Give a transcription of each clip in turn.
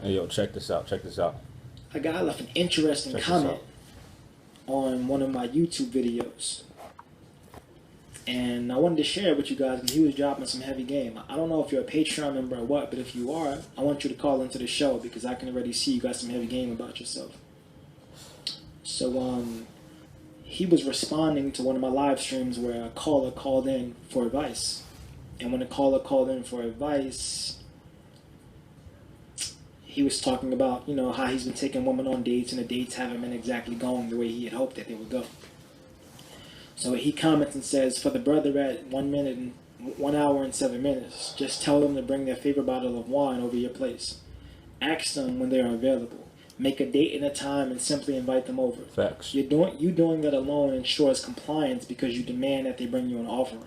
Hey, yo, check this out. Check this out. A guy left an interesting comment on one of my YouTube videos. And I wanted to share it with you guys because he was dropping some heavy game. I don't know if you're a Patreon member or what, but if you are, I want you to call into the show because I can already see you got some heavy game about yourself. So, he was responding to one of my live streams where a caller called in for advice. And when the caller called in for advice, he was talking about, you know, how he's been taking women on dates and the dates haven't been exactly going the way he had hoped that they would go. So he comments and says, for the brother at 1 hour and 7 minutes, just tell them to bring their favorite bottle of wine over your place. Ask them when they are available. Make a date and a time and simply invite them over. Facts. You doing that alone ensures compliance because you demand that they bring you an offering.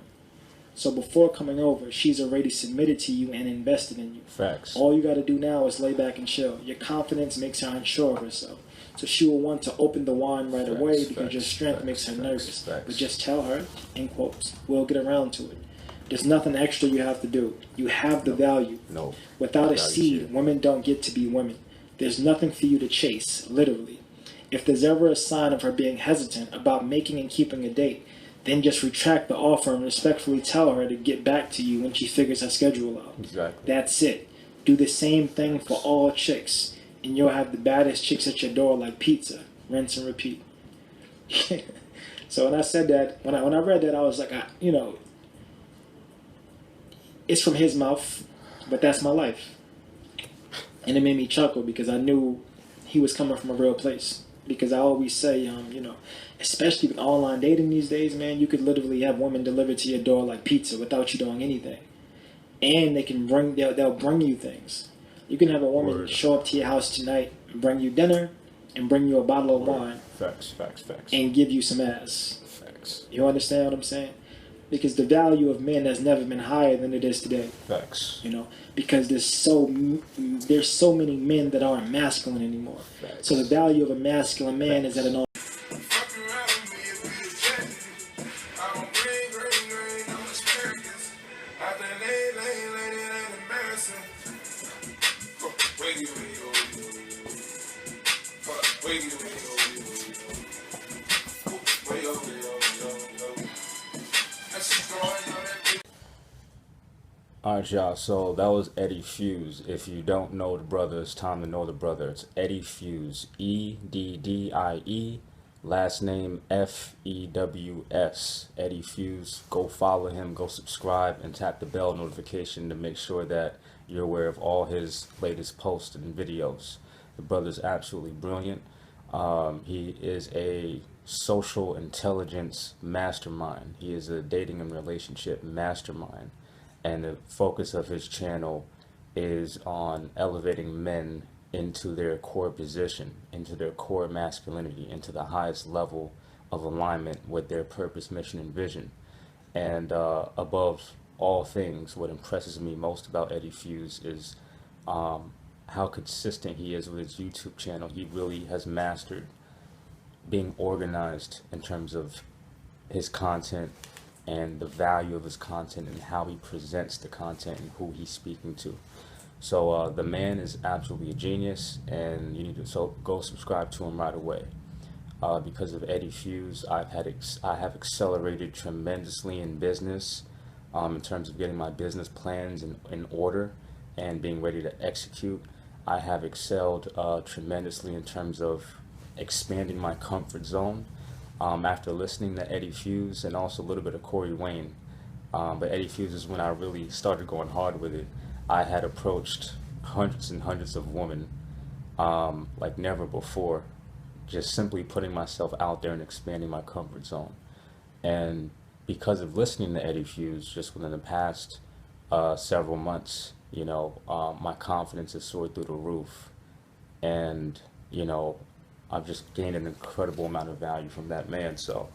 So before coming over, she's already submitted to you and invested in you. Facts. All you got to do now is lay back and chill. Your confidence makes her unsure of herself. So she will want to open the wine right away because your strength makes her nervous. But just tell her, in quotes, we'll get around to it. There's nothing extra you have to do. You have the value. No. Without a seed, women don't get to be women. There's nothing for you to chase, literally. If there's ever a sign of her being hesitant about making and keeping a date, then just retract the offer and respectfully tell her to get back to you when she figures her schedule out. Exactly. That's it. Do the same thing for all chicks, and you'll have the baddest chicks at your door like pizza. Rinse and repeat. So when I said that, when I read that, I was like, it's from his mouth, but that's my life. And it made me chuckle because I knew he was coming from a real place. Because I always say, especially with online dating these days, man, you could literally have women delivered to your door like pizza without you doing anything. And they'll bring you things. You can have a woman show up to your house tonight, bring you dinner, and bring you a bottle of wine. Facts. And give you some ass. Facts. You understand what I'm saying? Because the value of men has never been higher than it is today. Facts. Because there's so many men that aren't masculine anymore. Facts. So the value of a masculine man is at an all. Alright, y'all, so that was Eddie Fuse. If you don't know the brother, it's time to know the brother. It's Eddie Fuse. E-D-D-I-E. Last name F-E-W-S. Eddie Fuse. Go follow him, go subscribe, and tap the bell notification to make sure that you're aware of all his latest posts and videos. The brother's absolutely brilliant. He is a social intelligence mastermind. He is a dating and relationship mastermind. And the focus of his channel is on elevating men into their core position, into their core masculinity, into the highest level of alignment with their purpose, mission, and vision. And above all things, what impresses me most about Eddie Fuse is how consistent he is with his YouTube channel. He really has mastered being organized in terms of his content and the value of his content and how he presents the content and who he's speaking to. So the man is absolutely a genius, and you need to go subscribe to him right away. Because of Eddie Fuse, I have accelerated tremendously in business, in terms of getting my business plans in order and being ready to execute. I have excelled tremendously in terms of expanding my comfort zone. After listening to Eddie Fuse and also a little bit of Corey Wayne, but Eddie Fuse is when I really started going hard with it. I had approached hundreds and hundreds of women like never before, just simply putting myself out there and expanding my comfort zone. And because of listening to Eddie Fuse just within the past several months, my confidence has soared through the roof, and I've just gained an incredible amount of value from that man. So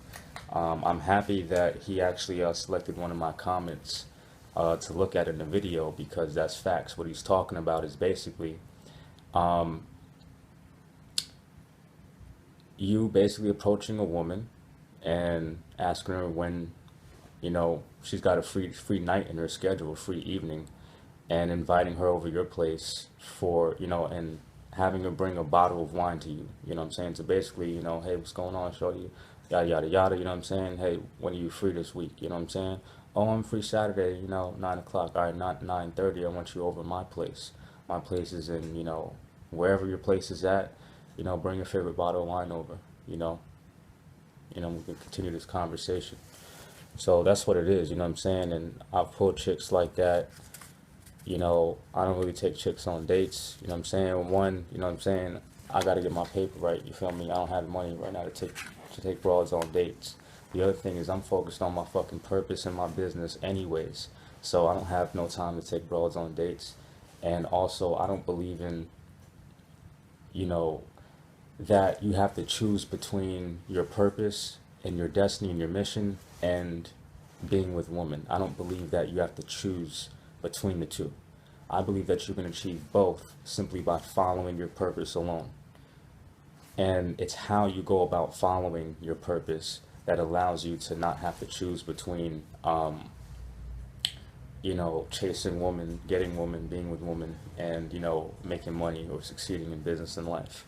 I'm happy that he actually selected one of my comments to look at in the video, because that's facts. What he's talking about is basically you basically approaching a woman and asking her when she's got a free night in her schedule, a free evening, and inviting her over your place for, and having her bring a bottle of wine to you, you know what I'm saying? So basically, hey, what's going on, shorty? Yada, yada, yada, you know what I'm saying? Hey, when are you free this week? You know what I'm saying? Oh, I'm free Saturday, 9 o'clock. All right, not 9:30. I want you over my place. My place is in, wherever your place is at, bring your favorite bottle of wine over, we can continue this conversation. So that's what it is, you know what I'm saying? And I've pulled chicks like that. I don't really take chicks on dates, you know what I'm saying? One, you know what I'm saying, I gotta get my paper right, you feel me? I don't have the money right now to take broads on dates. The other thing is I'm focused on my fucking purpose and my business anyways. So I don't have no time to take broads on dates. And also I don't believe in, you know, that you have to choose between your purpose and your destiny and your mission and being with women. I don't believe that you have to choose between the two. I believe that you can achieve both simply by following your purpose alone. And it's how you go about following your purpose that allows you to not have to choose between, chasing women, getting women, being with women, and, making money or succeeding in business and life.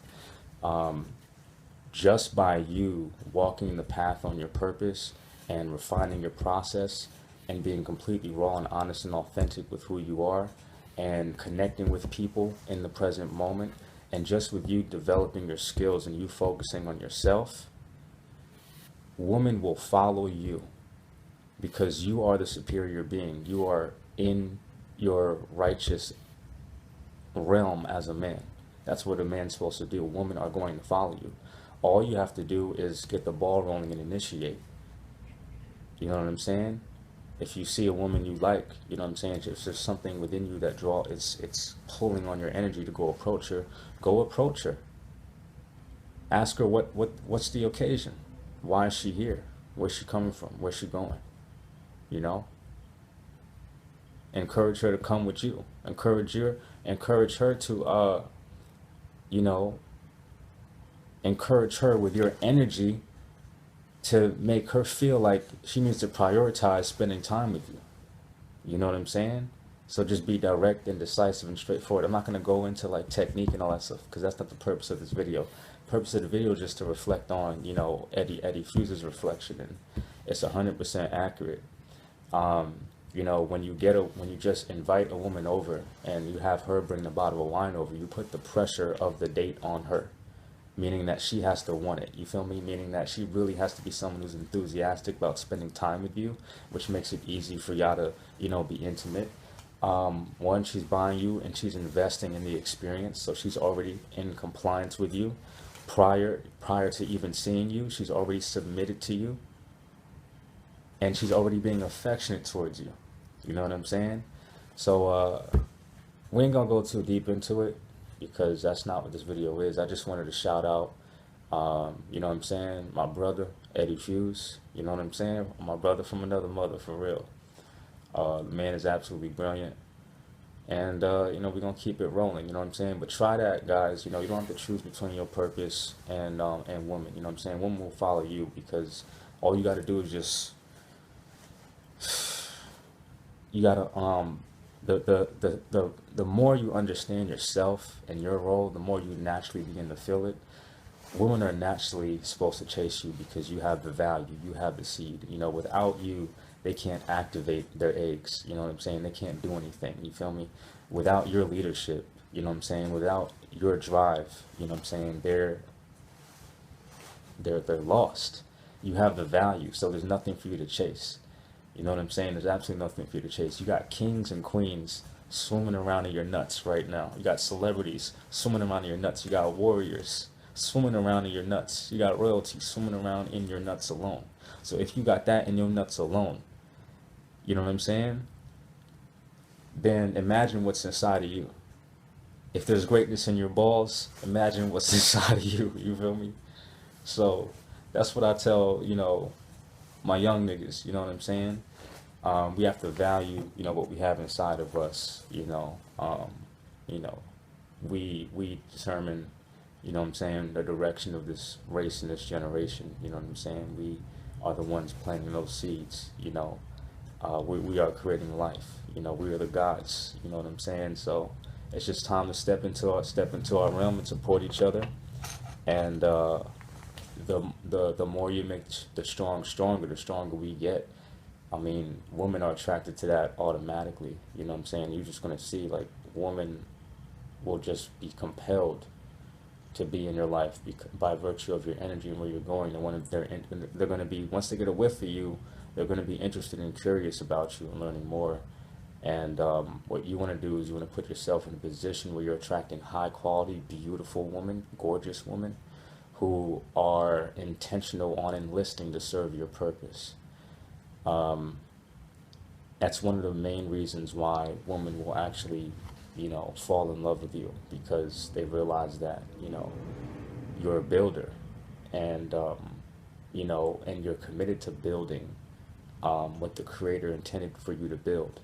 Just by you walking the path on your purpose and refining your process and being completely raw and honest and authentic with who you are and connecting with people in the present moment, and just with you developing your skills and you focusing on yourself, women will follow you because you are the superior being. You are in your righteous realm as a man. That's what a man's supposed to do. Women are going to follow you. All you have to do is get the ball rolling and initiate. You know what I'm saying? If you see a woman you like, you know what I'm saying? If there's something within you that it's pulling on your energy to go approach her, go approach her. Ask her what's the occasion? Why is she here? Where's she coming from? Where's she going? Encourage her to come with you. Encourage her to encourage her with your energy to make her feel like she needs to prioritize spending time with you. You know what I'm saying? So just be direct and decisive and straightforward. I'm not going to go into like technique and all that stuff because that's not the purpose of this video. The purpose of the video is just to reflect on, Eddie Fuse's reflection, and it's 100% accurate. When you just invite a woman over and you have her bring the bottle of wine over, you put the pressure of the date on her, meaning that she has to want it. You feel me? Meaning that she really has to be someone who's enthusiastic about spending time with you, which makes it easy for y'all to, be intimate. One, she's buying you and she's investing in the experience, so she's already in compliance with you. Prior to even seeing you, she's already submitted to you, and she's already being affectionate towards you. You know what I'm saying? So we ain't gonna go too deep into it because that's not what this video is. I just wanted to shout out, you know what I'm saying, my brother Eddie Fuse. You know what I'm saying? My brother from another mother, for real. The man is absolutely brilliant, and we're gonna keep it rolling. You know what I'm saying? But try that, guys. You don't have to choose between your purpose and women. You know what I'm saying? Women will follow you because all you got to do is just you gotta the more you understand yourself and your role, the more you naturally begin to feel it. Women are naturally supposed to chase you because you have the value, you have the seed. Without you, they can't activate their eggs. You know what I'm saying? They can't do anything. You feel me? Without your leadership, you know what I'm saying? Without your drive, you know what I'm saying? They're lost. You have the value, so there's nothing for you to chase. You know what I'm saying? There's absolutely nothing for you to chase. You got kings and queens swimming around in your nuts right now. You got celebrities swimming around in your nuts. You got warriors swimming around in your nuts. You got royalty swimming around in your nuts alone. So if you got that in your nuts alone, you know what I'm saying? Then imagine what's inside of you. If there's greatness in your balls, imagine what's inside of you. You feel me? So that's what I tell, my young niggas, you know what I'm saying? We have to value, what we have inside of us, we determine, you know what I'm saying, the direction of this race and this generation, you know what I'm saying? We are the ones planting those seeds, We are creating life. You know, we are the gods. You know what I'm saying? So it's just time to step into our realm and support each other. And the more you make the strong stronger, the stronger we get. I mean, women are attracted to that automatically. You know what I'm saying? You're just gonna see like women will just be compelled to be in your life by virtue of your energy and where you're going. And when they're going to be, once they get a whiff of you, they're going to be interested and curious about you and learning more. And what you want to do is you want to put yourself in a position where you're attracting high quality, beautiful women, gorgeous women who are intentional on enlisting to serve your purpose. That's one of the main reasons why women will actually, you know, fall in love with you, because they realize that, you know, you're a builder, and you know, and you're committed to building what the creator intended for you to build.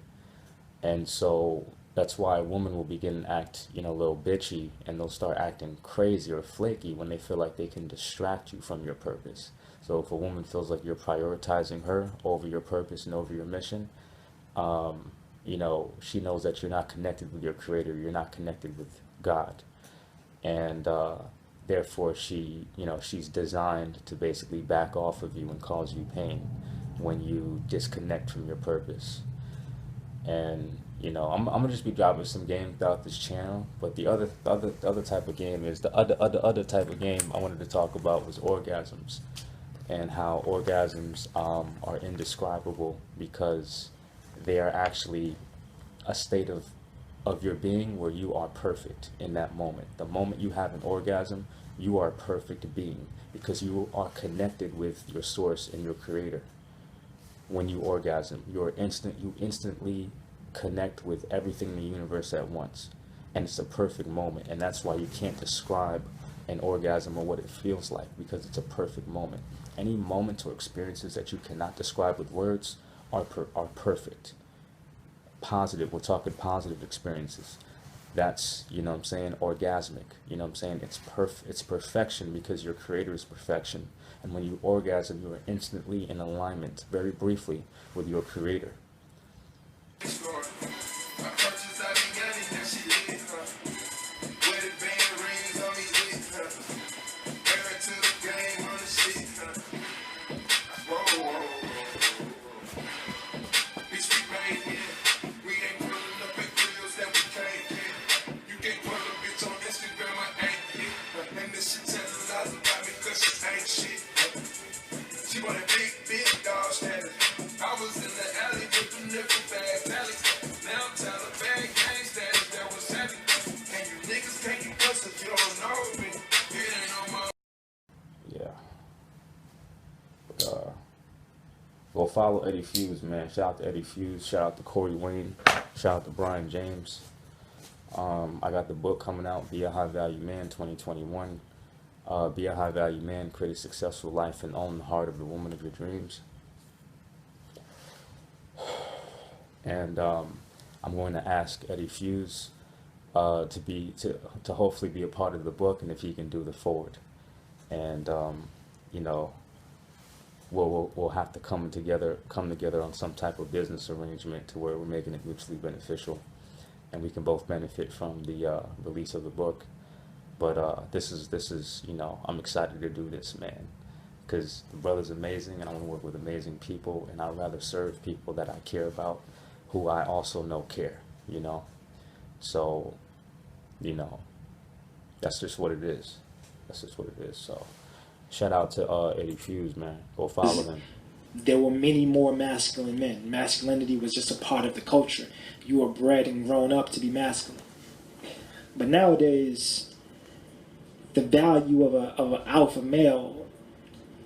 And so that's why a woman will begin to act, you know, a little bitchy, and they'll start acting crazy or flaky when they feel like they can distract you from your purpose. So if a woman feels like you're prioritizing her over your purpose and over your mission, you know, she knows that you're not connected with your creator, you're not connected with God. And therefore she, you know, she's designed to basically back off of you and cause you pain when you disconnect from your purpose. And you know, I'm gonna just be dropping some games throughout this channel, but the other type of game is the other type of game I wanted to talk about was orgasms, and how orgasms are indescribable because they are actually a state of your being where you are perfect in that moment. The moment you have an orgasm, you are a perfect being because you are connected with your source and your creator. When you orgasm, you instantly connect with everything in the universe at once, and it's a perfect moment. And that's why you can't describe an orgasm or what it feels like, because it's a perfect moment. Any moments or experiences that you cannot describe with words are perfect. Positive, we're talking positive experiences. That's, you know what I'm saying, orgasmic. You know what I'm saying? It's perfection because your creator is perfection. And when you orgasm, you are instantly in alignment, very briefly, with your creator. Yeah. Go follow Eddie Fuse, man. Shout out to Eddie Fuse. Shout out to Corey Wayne. Shout out to Brian James. I got the book coming out, Be a High Value Man 2021. Be a high value man, create a successful life, and own the heart of the woman of your dreams. And I'm going to ask Eddie Fuse to hopefully be a part of the book, and if he can do the forward. And you know, we'll have to come together on some type of business arrangement to where we're making it mutually beneficial, and we can both benefit from the release of the book. But this is, you know, I'm excited to do this, man, because the brother's amazing, and I want to work with amazing people, and I'd rather serve people that I care about, who I also know care, you know. So, you know, that's just what it is. That's just what it is. So, shout out to Eddie Fuse, man. Go follow him. There were many more masculine men. Masculinity was just a part of the culture. You were bred and grown up to be masculine. But nowadays, the value of an alpha male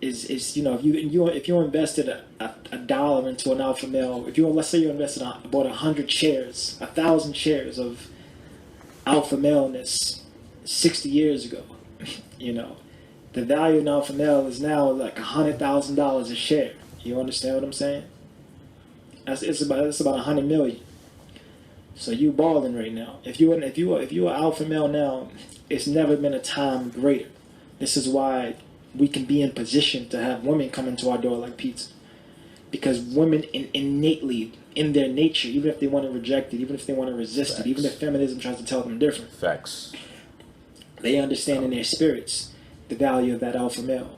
is, you know, if you invested a dollar into an alpha male, let's say you invested about 100 shares, 1,000 shares of alpha maleness 60 years ago, you know, the value of an alpha male is now like $100,000 a share. You understand what I'm saying? It's about $100 million. So you balling right now. If you're an alpha male now, it's never been a time greater. This is why we can be in position to have women come into our door like pizza. because women innately, in their nature, even if they want to reject it, even if they want to resist it, even if feminism tries to tell them different, Facts. they understand in their spirits the value of that alpha male.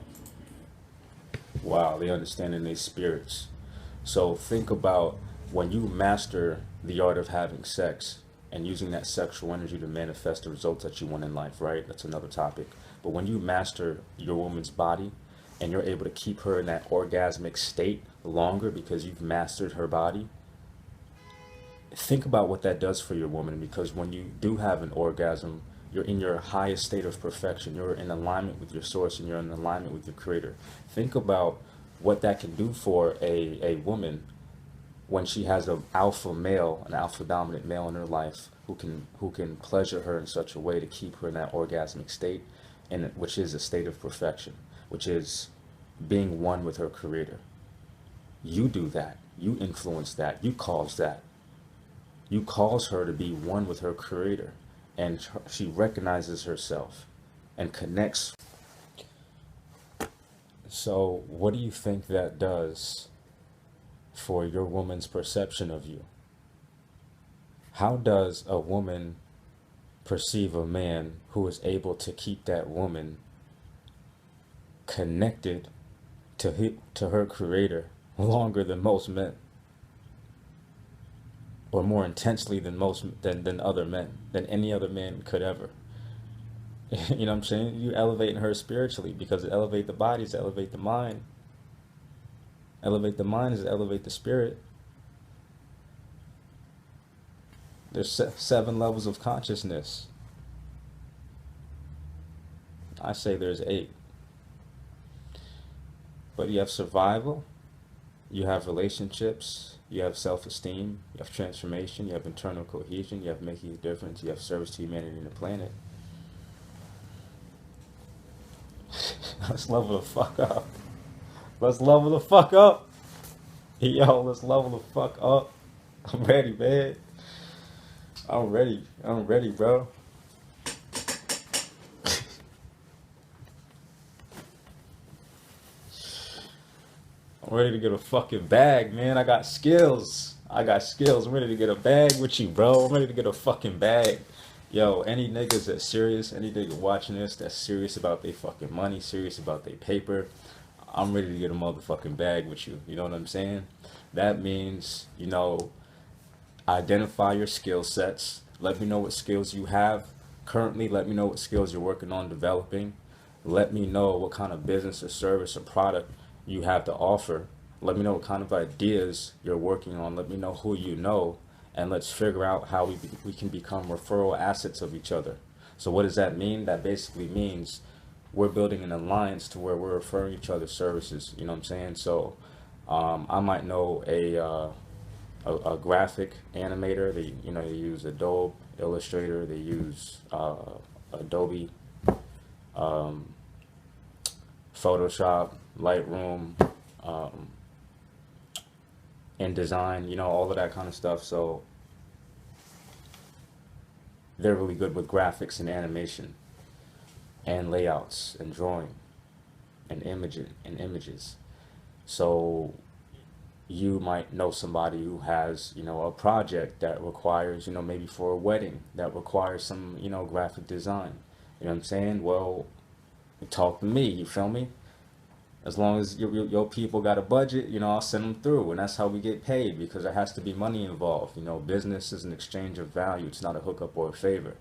Wow, they understand in their spirits. So think about when you master the art of having sex and using that sexual energy to manifest the results that you want in life, right? That's another topic. But when you master your woman's body and you're able to keep her in that orgasmic state longer because you've mastered her body, think about what that does for your woman, because when you do have an orgasm, you're in your highest state of perfection. You're in alignment with your source and you're in alignment with your creator. Think about what that can do for a woman when she has an alpha male, an alpha dominant male in her life who can pleasure her in such a way to keep her in that orgasmic state, and which is a state of perfection, which is being one with her creator. You do that. You influence that. You cause that. You cause her to be one with her creator, and she recognizes herself and connects. So what do you think that does for your woman's perception of you? How does a woman perceive a man who is able to keep that woman connected to her creator longer than most men, or more intensely than than other men, than any other man could ever? You know what I'm saying? You elevating her spiritually, because it elevate the body, it's elevate the mind. Elevate the mind is elevate the spirit. There's 7 levels of consciousness. I say there's 8. But you have survival, you have relationships, you have self-esteem, you have transformation, you have internal cohesion, you have making a difference, you have service to humanity and the planet. Let's level the fuck up. Let's level the fuck up. Yo, let's level the fuck up. I'm ready, man. I'm ready. I'm ready, bro. I'm ready to get a fucking bag, man. I got skills. I'm ready to get a bag with you, bro. I'm ready to get a fucking bag. Yo, any niggas that's serious, any nigga watching this that's serious about their fucking money, serious about their paper, I'm ready to get a motherfucking bag with you. You know what I'm saying? That means, identify your skill sets. Let me know what skills you have currently. Let me know what skills you're working on developing. Let me know what kind of business or service or product you have to offer. Let me know what kind of ideas you're working on. Let me know who you know, and let's figure out how we can become referral assets of each other. So what does that mean? That basically means we're building an alliance to where we're referring each other services. You know what I'm saying? So I might know a graphic animator. They use Adobe Illustrator. They use Adobe, Photoshop, Lightroom, InDesign, all of that kind of stuff. So they're really good with graphics and animation and layouts and drawing and images. So you might know somebody who has, a project that requires, maybe for a wedding that requires some, graphic design. You know what I'm saying? Well, talk to me, you feel me? As long as your people got a budget, I'll send them through, and that's how we get paid, because there has to be money involved. Business is an exchange of value. It's not a hookup or a favor.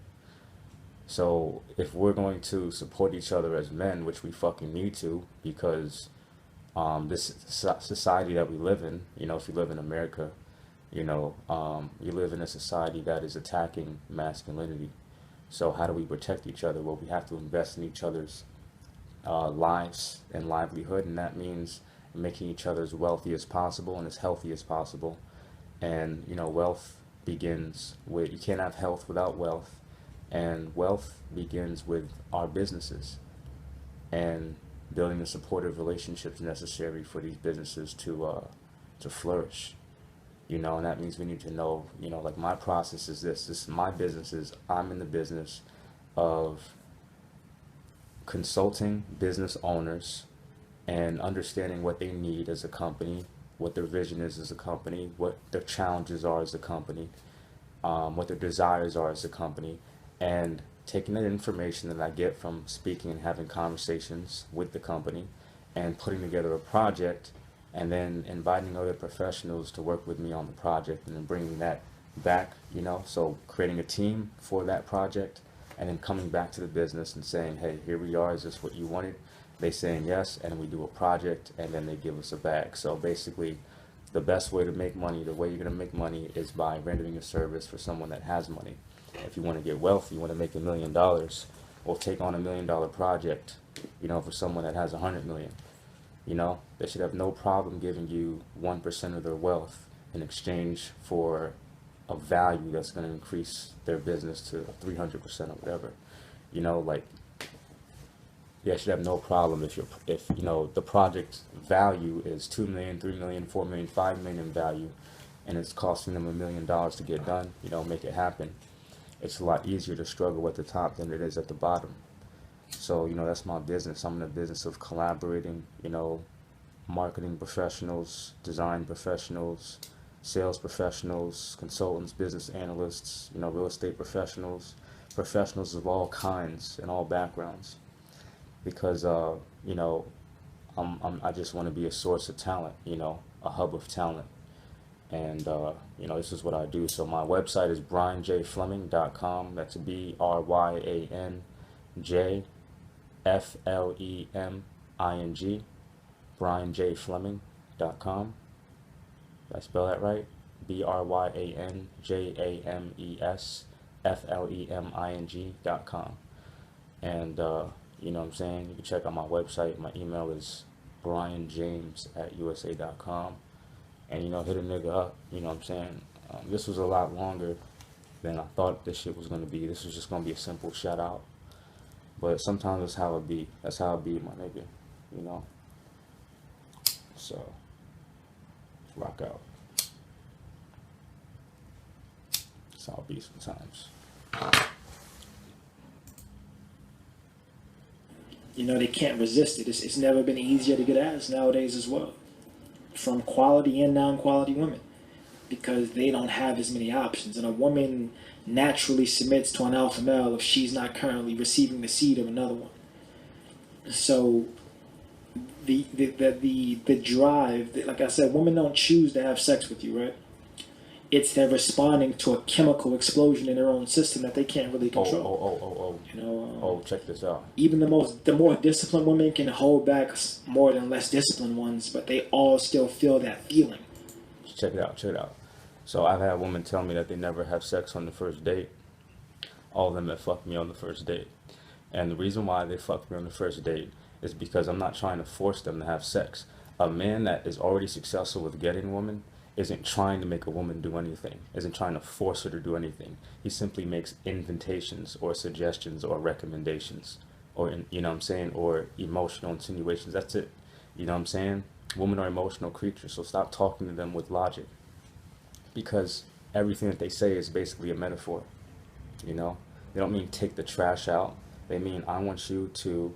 So if we're going to support each other as men, which we fucking need to, because this society that we live in, if you live in America, you live in a society that is attacking masculinity. So how do we protect each other? Well, we have to invest in each other's lives and livelihood, and that means making each other as wealthy as possible and as healthy as possible. And wealth begins with, you can't have health without wealth, and wealth begins with our businesses and building the supportive relationships necessary for these businesses to flourish. And that means we need to know, like, my process is this my business is, I'm in the business of consulting business owners and understanding what they need as a company what their vision is as a company, what their challenges are as a company, what their desires are as a company, and taking that information that I get from speaking and having conversations with the company and putting together a project, and then inviting other professionals to work with me on the project, and then bringing that back, you know, so creating a team for that project, and then coming back to the business and saying, hey, here we are, is this what you wanted? They saying yes, and we do a project, and then they give us a bag. So basically, the best way to make money, the way you're going to make money, is by rendering a service for someone that has money. If you want to get wealth, you want to make $1 million, or take on $1 million project, you know, for someone that has 100 million. You know, they should have no problem giving you 1% of their wealth in exchange for a value that's going to increase their business to 300% or whatever. You know, like, they should have no problem if you know, the project value is 2 million, 3 million, 4 million, 5 million value, and it's costing them $1 million to get done, you know, make it happen. It's a lot easier to struggle at the top than it is at the bottom. So, you know, that's my business. I'm in the business of collaborating, you know, marketing professionals, design professionals, sales professionals, consultants, business analysts, you know, real estate professionals, professionals of all kinds and all backgrounds. Because, you know, I just want to be a source of talent, you know, a hub of talent. And, you know, this is what I do. So my website is bryanjfleming.com. That's BRYANJFLEMING, bryanjfleming.com. Did I spell that right? BRYANJAMESFLEMING.com. And, you know what I'm saying? You can check out my website. My email is bryanjames@usa.com. And, you know, hit a nigga up. You know what I'm saying? This was a lot longer than I thought this shit was going to be. This was just going to be a simple shout out. But sometimes that's how it be. That's how it be, my nigga. You know? So, rock out. That's how it be sometimes. You know, they can't resist it. It's never been easier to get ass nowadays as well, from quality and non-quality women, because they don't have as many options. And a woman naturally submits to an alpha male if she's not currently receiving the seed of another one. So the drive, like I said, women don't choose to have sex with you, right? It's they're responding to a chemical explosion in their own system that they can't really control. You know, check this out. Even the more disciplined women can hold back more than less disciplined ones, but they all still feel that feeling. Check it out. So I've had women tell me that they never have sex on the first date. All of them have fucked me on the first date. And the reason why they fucked me on the first date is because I'm not trying to force them to have sex. A man that is already successful with getting a woman isn't trying to make a woman do anything, isn't trying to force her to do anything. He simply makes invitations or suggestions or recommendations, or, you know what I'm saying, or emotional insinuations. That's it. You know what I'm saying? Women are emotional creatures, so stop talking to them with logic, because everything that they say is basically a metaphor. You know, they don't mean take the trash out. They mean, I want you to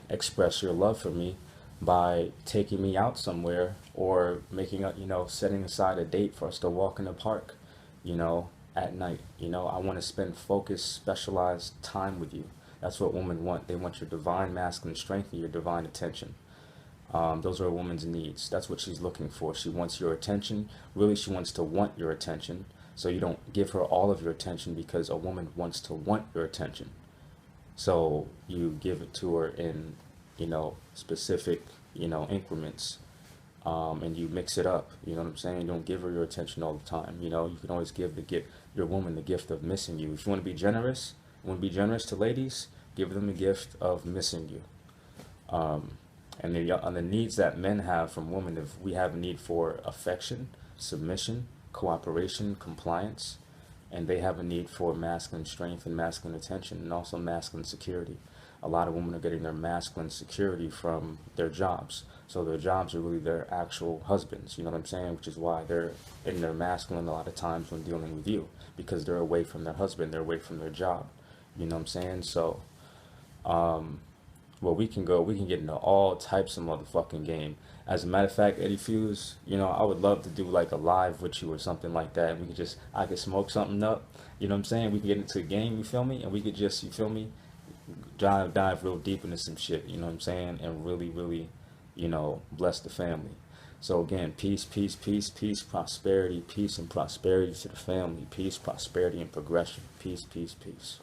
express your love for me by taking me out somewhere, or making a, you know, setting aside a date for us to walk in the park, you know, at night. You know, I want to spend focused, specialized time with you. That's what women want. They want your divine masculine strength and your divine attention. Those are a woman's needs. That's what she's looking for. She wants your attention. Really, she wants to want your attention. So you don't give her all of your attention, because a woman wants to want your attention. So you give it to her in, you know, specific, you know, increments, and you mix it up. You know what I'm saying? You don't give her your attention all the time. You know, you can always give your woman the gift of missing you. If you want to be generous, to ladies, give them the gift of missing you. And the needs that men have from women, if we have a need for affection, submission, cooperation, compliance, and they have a need for masculine strength and masculine attention, and also masculine security. A lot of women are getting their masculine security from their jobs. So their jobs are really their actual husbands, you know what I'm saying? Which is why they're in their masculine a lot of times when dealing with you, because they're away from their husband, they're away from their job, you know what I'm saying? So Well, we can go, we can get into all types of motherfucking game. As a matter of fact, Eddie Fuse, you know, I would love to do like a live with you or something like that. We could just, I could smoke something up, you know what I'm saying? We could get into a game, you feel me? And we could just, you feel me? Dive real deep into some shit, you know what I'm saying? And really, really, you know, bless the family. So again, peace, peace, peace, peace, prosperity, peace and prosperity to the family. Peace, prosperity, and progression. Peace, peace, peace.